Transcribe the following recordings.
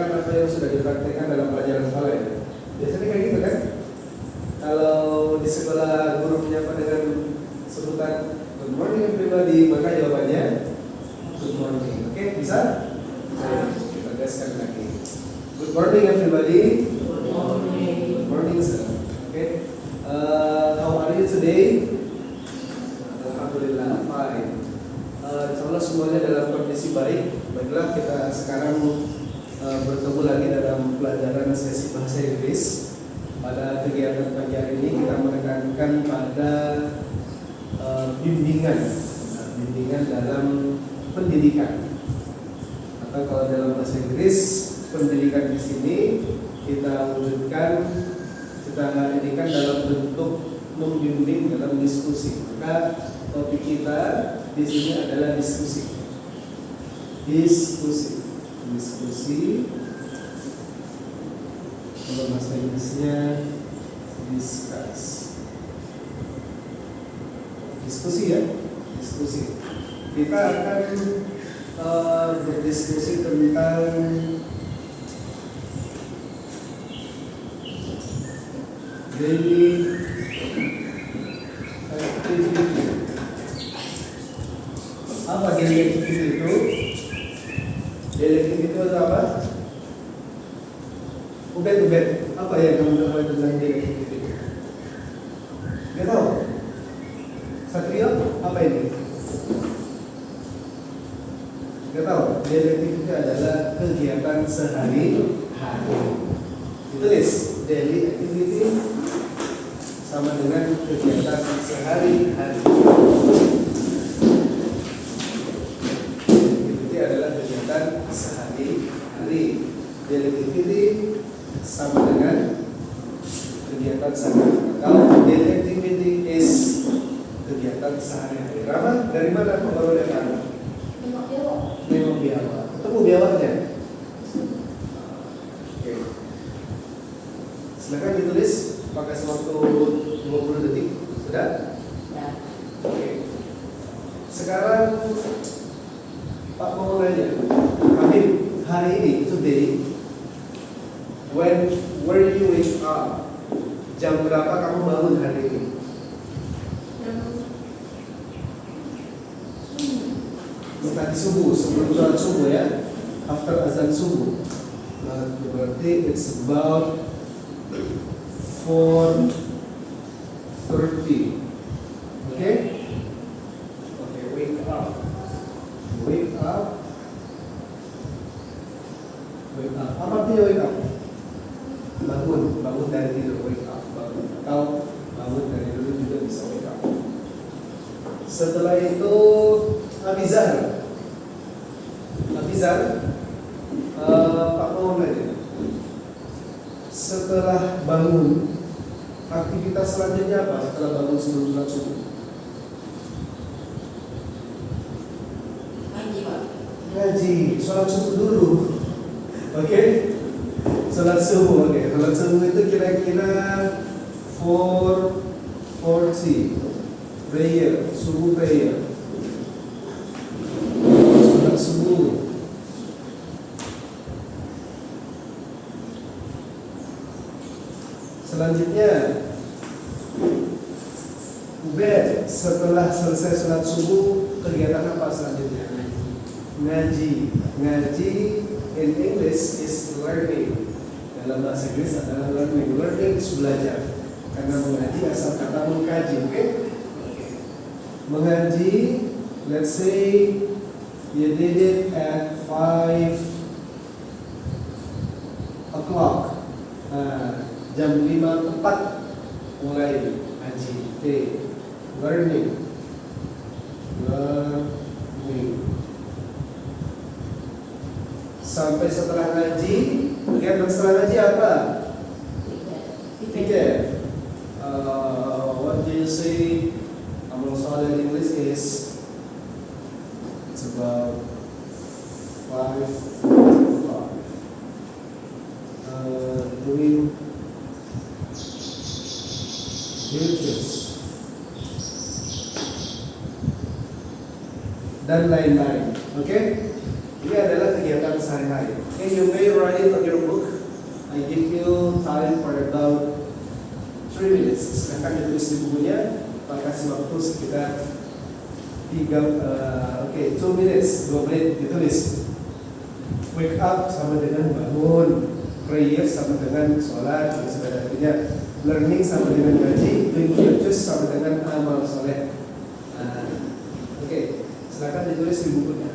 mempraktekkan apa yang sudah dipraktekkan dalam pelajaran sekolah ya. Biasanya kayak gitu kan? Kalau di sekolah gurunya apa dengan sebutan good morning everybody, maka jawabannya good morning. Oke, bisa? Kita gaskan lagi. Good morning everybody. Good morning. Good morning sir. Oke. How are you today? Alhamdulillah fine. Insyaallah semuanya dalam kondisi baik. Baiklah, kita sekarang bertemu lagi dalam pelajaran sesi bahasa Inggris. Pada kegiatan pagi hari ini kita menekankan pada bimbingan dalam pendidikan. Atau kalau dalam bahasa Inggris, pendidikan di sini kita wujudkan, kita jadikan dalam bentuk membimbing dalam diskusi. Maka topik kita di sini adalah diskusi. Kalau bahasa Inggrisnya diskusi ya, diskusi. Kita akan berdiskusi tentang daily activity. Apa daily activity itu? Daily activity itu apa? Ubed. Apa yang kamu tahu tentang daily activity? Gak tahu? Satrio, apa ini? Gak tahu? Daily activity adalah kegiatan sehari-hari. Ditulis, daily activity sama dengan kegiatan sehari-hari. Activity adalah kegiatan sehari-hari. Daily activity sama dengan kegiatan sehari-hari. Kalau daily activity is kegiatan sehari-hari. Rama, dari mana kamu datang? Memang biawak. Ketemu biawaknya? Oke. Silakan ditulis. Pakai waktu 20 detik. Sudah? Ya. Oke. Sekarang Pak mau nanya, Habib, hari ini, today, where you wake up? Jam berapa kamu bangun hari ini? Tadi subuh, sebelum sholat subuh ya, after azan subuh. Nah, berarti it's about 4:30. Oke? Oke, wake up. Wake up. Wake up. Apa artinya wake up? Bangun dari tidur, wake up. Bangun. Atau bangun dari tidur juga bisa wake up. Setelah itu Abizar, Pak mau nanya. Setelah bangun, aktivitas selanjutnya apa? Setelah bangun sebelum sholat subuh? Ngaji, sholat subuh dulu. Oke? Sholat subuh, oke. Sholat subuh itu kira-kira 4:40 prayer, subuh prayer. Sholat subuh. Selanjutnya Ubed, setelah selesai sholat subuh, kegiatan apa selanjutnya? Ngaji. Ngaji in English is learning. Dalam bahasa Inggris adalah learning. Learning is belajar. Karena mengaji asal kata mengkaji, oke? Mengaji, let's say you did it at 5 o'clock. Nah, jam 5 tepat mulai ngaji. Learning. Sampai setelah ngaji, kegiatan setelah ngaji apa? Tiket. What do you say? Amal soleh in English is it's about 5 o'clock. Doing duties dan lain-lain. Oke? Ini adalah kegiatan sehari-hari. Oke? Okay, you may write it on your book. I give you time for about 3 minutes. Silahkan ditulis di bukunya. Pak kasih waktu sekitar 2 minutes, 2 menit ditulis. Wake up sama dengan bangun, prayer sama dengan sholat dan sebagainya, learning sama dengan gaji, doing virtues sama dengan amal soleh. Oke, silakan ditulis di bukunya.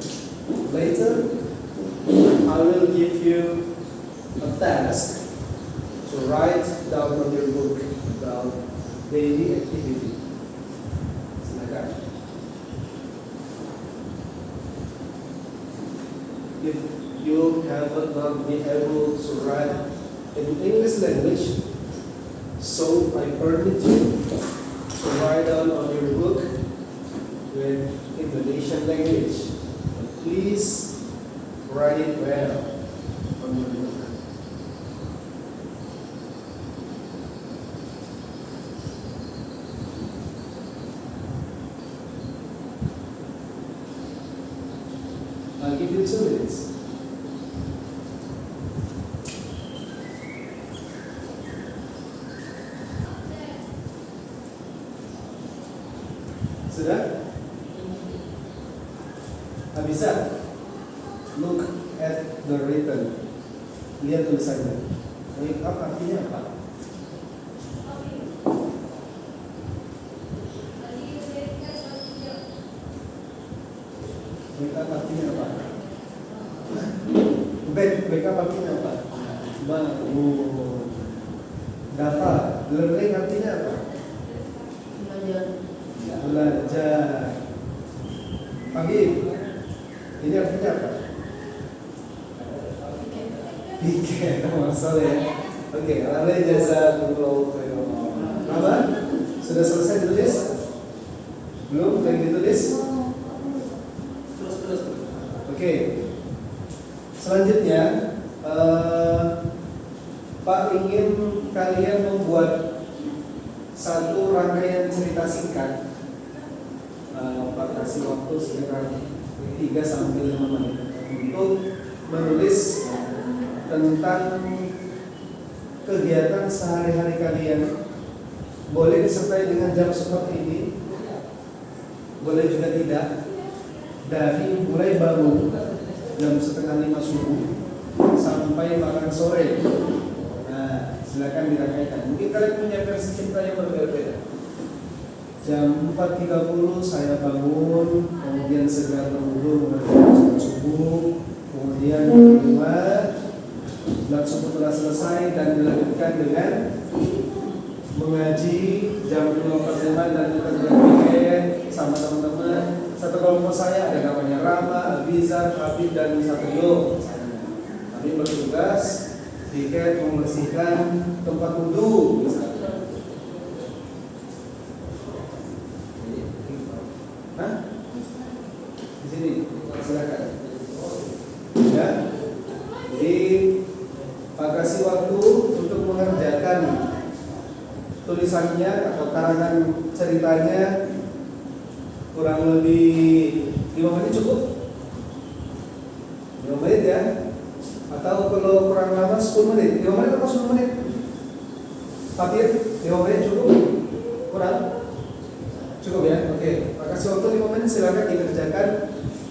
Later, I will give you a task to write down on your book about daily activity. Silakan. If you have not been able to write in English language, so I permit you to write down on your book with Indonesian language. Please write it well on your book. I'll give you 2 minutes. Sudah? Bisa? Look at the written. Lihat tulisannya. Wake up artinya apa? Wake up artinya apa? Wake up artinya apa? Bangun. Dafa. Learning artinya apa? Belajar. Pagi. Ini artinya apa? Pikir. Masalah ya. Oke, alhamdulillah jazakumullahu khairan. Apa? Sudah selesai ditulis? Belum? Lagi ditulis? Terus. Oke. Selanjutnya, Pak ingin kalian membuat satu rangkaian cerita singkat. Pak kasih waktu sekitar 3 sampai 5 menit untuk menulis tentang kegiatan sehari-hari kalian. Boleh disertai dengan jam seperti ini, boleh juga tidak. Dari mulai bangun jam 4:30 subuh sampai makan sore. Nah, silakan dirangkaikan. Mungkin kalian punya versi cerita yang berbeda-beda. Jam 4:30 saya bangun, kemudian segera berwudu mengerjakan sholat subuh, kemudian berdoa, sholat subuh telah selesai dan dilanjutkan dengan mengaji jam 2:45 dan kita berpikir sama teman-teman. Satu kelompok saya ada namanya Rama, Abizar, Habib dan satu Yo. Kami bertugas tiket membersihkan tempat wudhu. Di sini, silakan. Ya, jadi Pak kasih waktu untuk mengerjakan tulisannya atau karangan ceritanya kurang lebih 5 menit cukup? 5 menit ya? Atau kalau kurang lama 10 menit? 5 menit atau 10 menit? Fatir, 5 menit cukup? Kurang? Cukup ya? Oke. Kasih waktu 5 menit, silakan dikerjakan.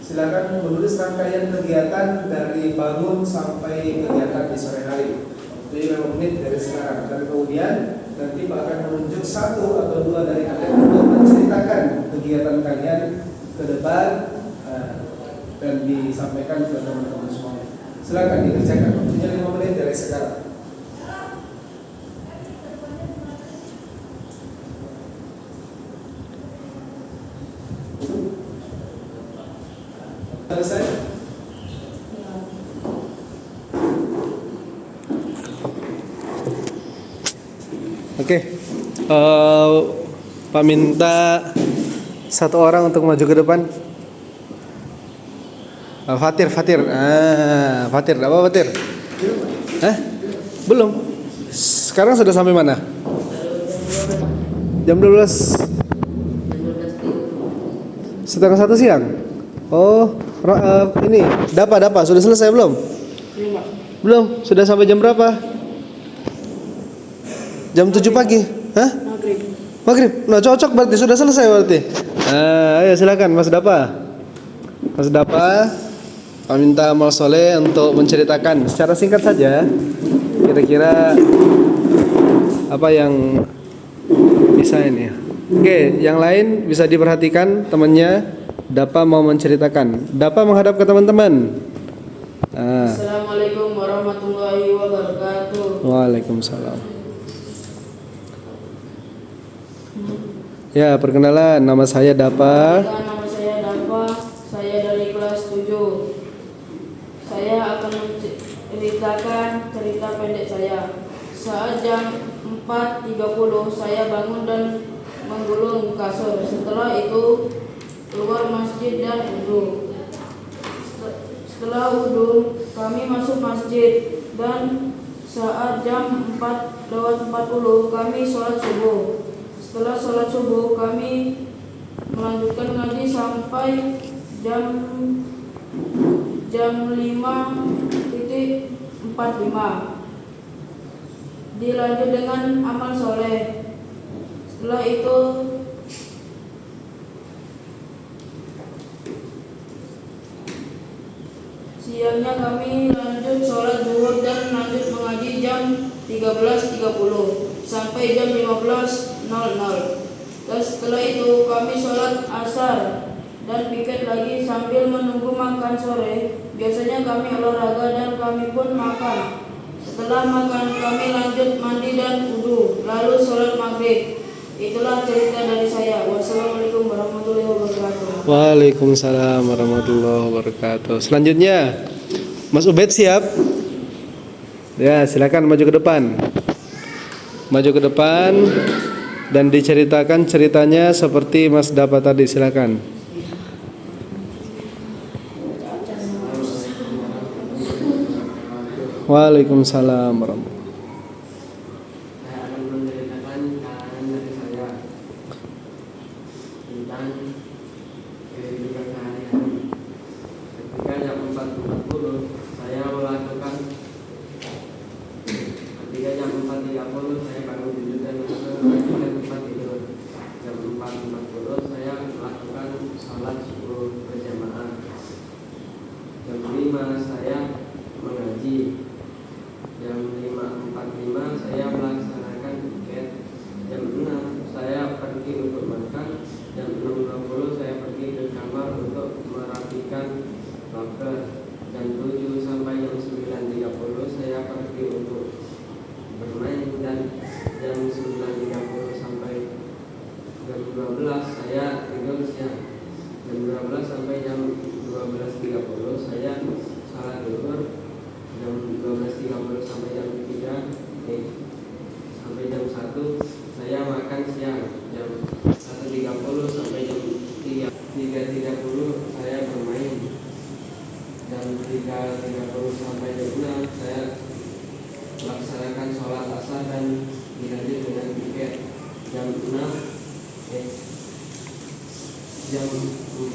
Silakan menulis rangkaian kegiatan dari bangun sampai kegiatan di sore hari. Jadi 5 menit dari sekarang. Dan kemudian nanti Pak akan menunjuk 1 atau 2 dari kalian untuk menceritakan kegiatan kalian ke depan dan disampaikan ke teman-teman semua. Silakan dikerjakan. Waktunya 5 menit dari sekarang. Selesai? Oke. Pak minta 1 orang untuk maju ke depan. Fatir. Fatir, apa Fatir? Belum. Sekarang sudah sampai mana? Jam 12. Setengah 1 siang. Oh, ini Dapa sudah selesai belum? Belum? Sudah sampai jam berapa? Jam 7 pagi? Hah? Maghrib. Maghrib? Nah cocok berarti, sudah selesai berarti. Ayo silakan Mas Dapa. Mas Dapa, kami minta amal soleh untuk menceritakan secara singkat saja. Kira-kira apa yang bisa ini? Oke, yang lain bisa diperhatikan temannya. Dapa mau menceritakan. Dapa menghadap ke teman-teman. Assalamualaikum warahmatullahi wabarakatuh. Waalaikumsalam. Ya, perkenalan, nama saya Dapa. Nama saya Dapa. Saya dari kelas 7. Saya akan menceritakan cerita pendek saya. Saat jam 4.30 saya bangun dan menggulung kasur. Setelah itu keluar masjid dan wudhu. Setelah wudhu kami masuk masjid dan saat jam 4:40 kami sholat subuh. Setelah sholat subuh kami melanjutkan ngaji sampai jam 5:45. Dilanjut dengan amal soleh. Setelah itu siangnya kami lanjut sholat zuhur dan lanjut mengaji jam 13.30 sampai jam 15.00. Dan setelah itu kami sholat asar dan piket lagi sambil menunggu makan sore. Biasanya kami olahraga dan kami pun makan. Setelah makan kami lanjut mandi dan wudhu, lalu sholat maghrib. Itulah cerita dari saya. Wassalamualaikum warahmatullahi wabarakatuh. Waalaikumsalam warahmatullahi wabarakatuh. Selanjutnya, Mas Ubed siap? Ya, silakan maju ke depan. Maju ke depan dan diceritakan ceritanya seperti Mas Dapa tadi, silakan. Waalaikumsalam warahmatullahi wabarakatuh. Saya akan menceritakan pengalaman dari saya tentang kehidupan sehari-hari. Ketika jam 4.40 saya melakukan ketika jam 4.30 saya bangun tidur dan melakukan tempat tidur. Jam 4.40 saya melakukan sholat subuh berjamaah. Jam 5 saya mengaji. Jam 5.45 saya melaksanakan piket. Jam 6 saya pergi untuk makan. Jam 6.20 saya pergi ke kamar untuk merapikan loker. Jam 7 sampai jam 9.30 saya pergi untuk bermain. Dan jam 9.30 sampai jam 12 saya tidur siang. Jam 12 sampai jam 12.30 saya sholat zuhur. Jam 12.30 sampai jam 3 sampai jam 1 saya makan siang. Jam 1.30 sampai jam 3.30 saya bermain. Jam 3.30 sampai jam 6 saya melaksanakan sholat asar dan dilanjut dengan piket. Jam 4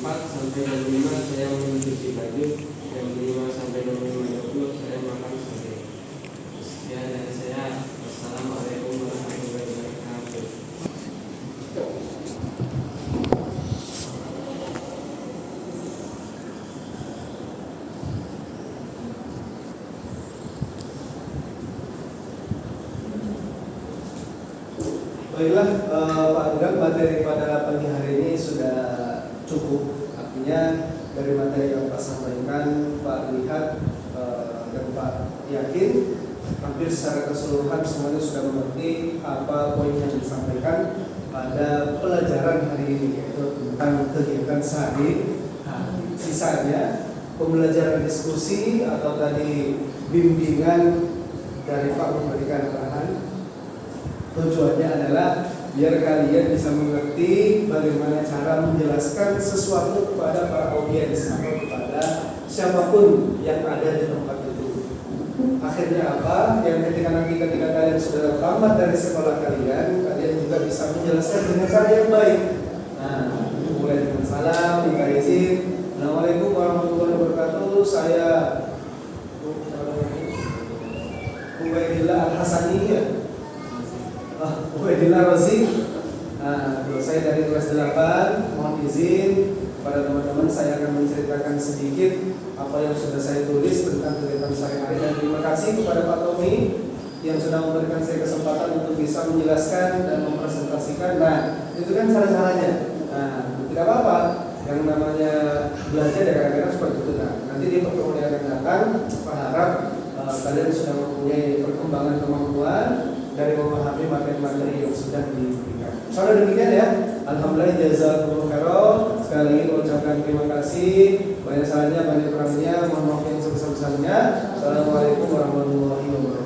sampai jam 5 saya mencuci baju. Jam 5 sampai jam 5.20 saya makan sore. Sekian dari saya. Wassalamualaikum warahmatullahi wabarakatuh. Baiklah, Pak Agam, materi pada pagi hari ini sudah cukup. Artinya dari materi yang Pak sampaikan, Pak lihat dan Pak yakin hampir secara keseluruhan semuanya sudah mengerti apa poin yang disampaikan pada pelajaran hari ini, yaitu tentang kegiatan sehari. Sisanya pembelajaran diskusi atau tadi bimbingan dari Pak memberikan arahan. Tujuannya adalah biar kalian bisa mengerti bagaimana cara menjelaskan sesuatu kepada para audiens atau kepada siapapun yang ada di tempat itu. Akhirnya apa? Yang ketika kalian sudah tamat dari sekolah kalian juga bisa menjelaskan dengan cara yang baik. Nah, mulai dengan salam, minta izin. Assalamualaikum warahmatullahi wabarakatuh. Saya Ubaidillah Al-Hasani ya. Ubaidillah Razi. Nah, saya dari kelas 8, mohon izin pada teman-teman saya akan menceritakan sedikit apa yang sudah saya tulis tentang kegiatan sehari-hari, dan terima kasih kepada Pak Tommy yang sudah memberikan saya kesempatan untuk bisa menjelaskan dan mempresentasikan. Nah, itu kan cara-caranya. Nah, tidak apa-apa. Yang namanya belajar ya kadang-kadang seperti itu. Nah, nanti di pertemuan yang akan datang, Pak harap kalian sudah mempunyai perkembangan kemampuan dari memahami materi-materi yang sudah diberikan. Soalnya demikian ya. Alhamdulillah jazakumullah khairan. Sekali lagi mengucapkan terima kasih. Banyak salahnya, banyak kurangnya. Mohon maaf yang sebesar-besarnya. Assalamualaikum warahmatullahi wabarakatuh.